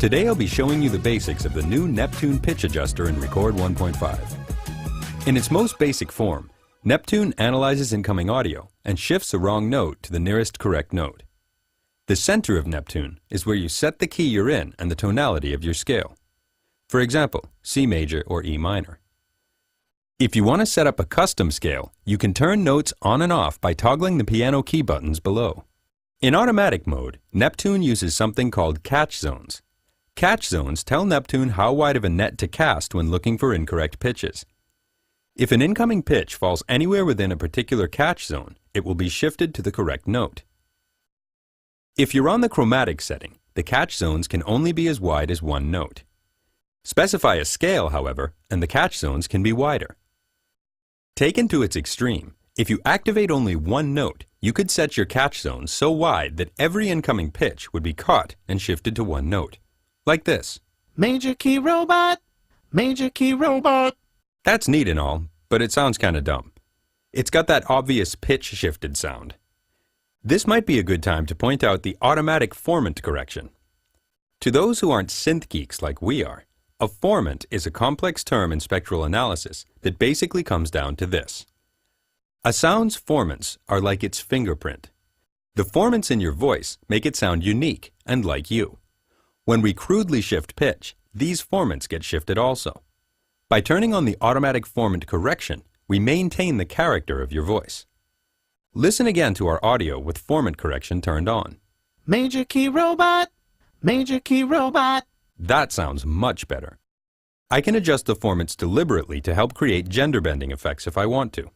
Today I'll be showing you the basics of the new Neptune pitch adjuster in Record 1.5. In its most basic form, Neptune analyzes incoming audio and shifts a wrong note to the nearest correct note. The center of Neptune is where you set the key you're in and the tonality of your scale. For example, C major or E minor. If you want to set up a custom scale, you can turn notes on and off by toggling the piano key buttons below. In automatic mode, Neptune uses something called catch zones. Catch zones tell Neptune how wide of a net to cast when looking for incorrect pitches. If an incoming pitch falls anywhere within a particular catch zone, it will be shifted to the correct note. If you're on the chromatic setting, the catch zones can only be as wide as one note. Specify a scale, however, and the catch zones can be wider. Taken to its extreme, if you activate only one note, you could set your catch zones so wide that every incoming pitch would be caught and shifted to one note. Like this. Major key robot, major key robot. That's neat and all, but it sounds kind of dumb. It's got that obvious pitch-shifted sound. This might be a good time to point out the automatic formant correction. To those who aren't synth geeks like we are, a formant is a complex term in spectral analysis that basically comes down to this. A sound's formants are like its fingerprint. The formants in your voice make it sound unique and like you. When we crudely shift pitch, these formants get shifted also. By turning on the automatic formant correction, we maintain the character of your voice. Listen again to our audio with formant correction turned on. Major key robot, major key robot. That sounds much better. I can adjust the formants deliberately to help create gender bending effects if I want to.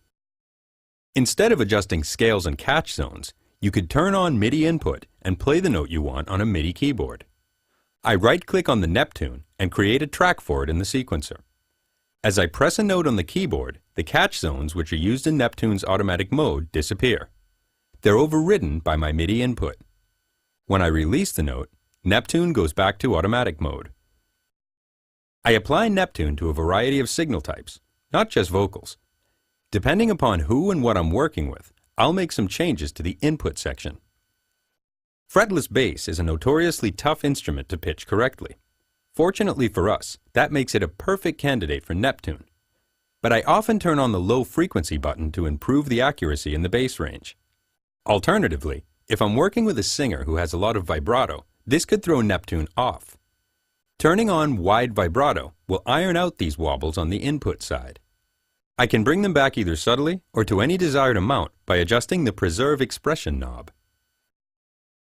Instead of adjusting scales and catch zones, you could turn on MIDI input and play the note you want on a MIDI keyboard. I right-click on the Neptune and create a track for it in the sequencer. As I press a note on the keyboard, the catch zones which are used in Neptune's automatic mode disappear. They're overridden by my MIDI input. When I release the note, Neptune goes back to automatic mode. I apply Neptune to a variety of signal types, not just vocals. Depending upon who and what I'm working with, I'll make some changes to the input section. Fretless bass is a notoriously tough instrument to pitch correctly. Fortunately for us, that makes it a perfect candidate for Neptune. But I often turn on the low frequency button to improve the accuracy in the bass range. Alternatively, if I'm working with a singer who has a lot of vibrato, this could throw Neptune off. Turning on wide vibrato will iron out these wobbles on the input side. I can bring them back either subtly or to any desired amount by adjusting the Preserve Expression knob.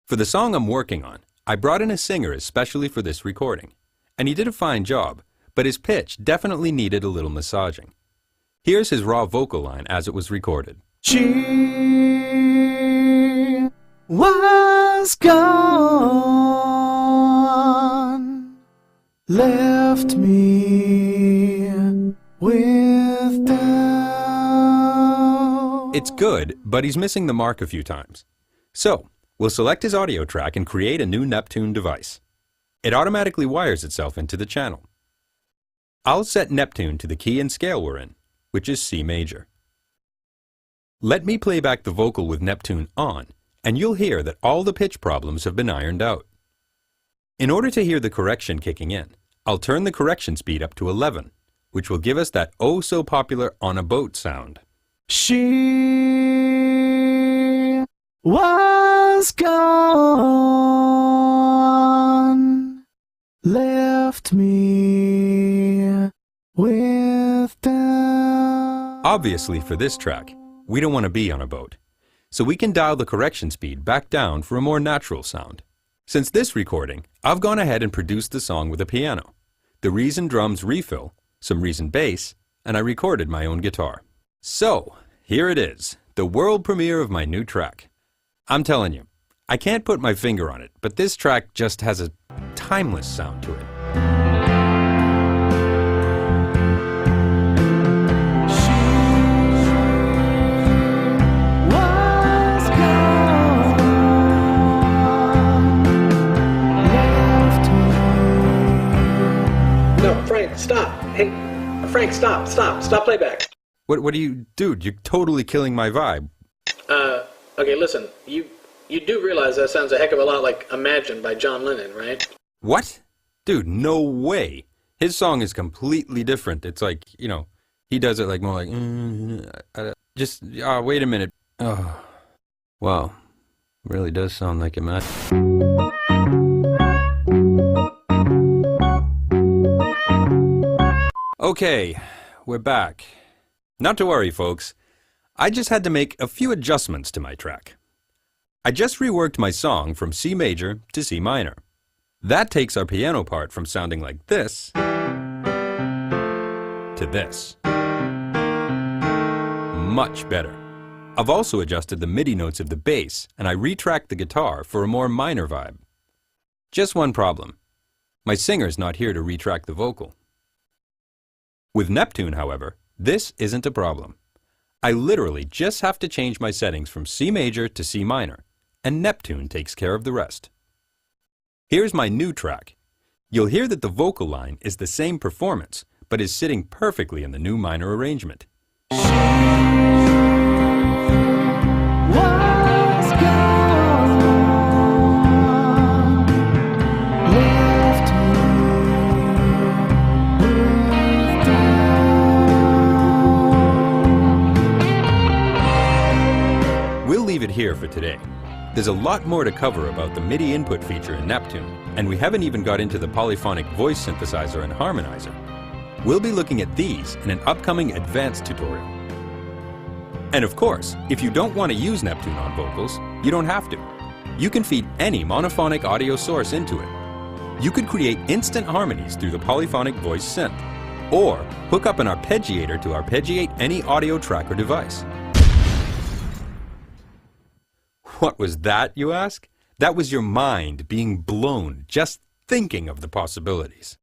For the song I'm working on, I brought in a singer especially for this recording, and he did a fine job, but his pitch definitely needed a little massaging. Here's his raw vocal line as it was recorded. She was gone, left me with doubt. It's good, but he's missing the mark a few times. So, we'll select his audio track and create a new Neptune device. It automatically wires itself into the channel. I'll set Neptune to the key and scale we're in, which is C major. Let me play back the vocal with Neptune on, and you'll hear that all the pitch problems have been ironed out. In order to hear the correction kicking in, I'll turn the correction speed up to 11, which will give us that oh so popular on a boat sound. She was gone, left me with doubt. Obviously, for this track, we don't want to be on a boat, so we can dial the correction speed back down for a more natural sound. Since this recording, I've gone ahead and produced the song with a piano, the Reason drums refill, some Reason bass, and I recorded my own guitar. So, here it is, the world premiere of my new track. I'm telling you, I can't put my finger on it, but this track just has a timeless sound to it. No, Frank, stop. Hey, Frank, stop playback. What do you, dude? You're totally killing my vibe. Okay, listen, you do realize that sounds a heck of a lot like Imagine by John Lennon, right? What? Dude, no way. His song is completely different. It's like, he does it like more like, wait a minute. Oh, wow. Really does sound like him. Okay, we're back. Not to worry, folks. I just had to make a few adjustments to my track. I just reworked my song from C major to C minor. That takes our piano part from sounding like this to this. Much better. I've also adjusted the MIDI notes of the bass, and I retracked the guitar for a more minor vibe. Just one problem. My singer's not here to retrack the vocal. With Neptune, however, this isn't a problem. I literally just have to change my settings from C major to C minor, and Neptune takes care of the rest. Here's my new track. You'll hear that the vocal line is the same performance, but is sitting perfectly in the new minor arrangement. We'll leave it here for today. There's a lot more to cover about the MIDI input feature in Neptune, and we haven't even got into the polyphonic voice synthesizer and harmonizer. We'll be looking at these in an upcoming advanced tutorial. And of course, if you don't want to use Neptune on vocals, you don't have to. You can feed any monophonic audio source into it. You could create instant harmonies through the polyphonic voice synth, or hook up an arpeggiator to arpeggiate any audio track or device. What was that, you ask? That was your mind being blown just thinking of the possibilities.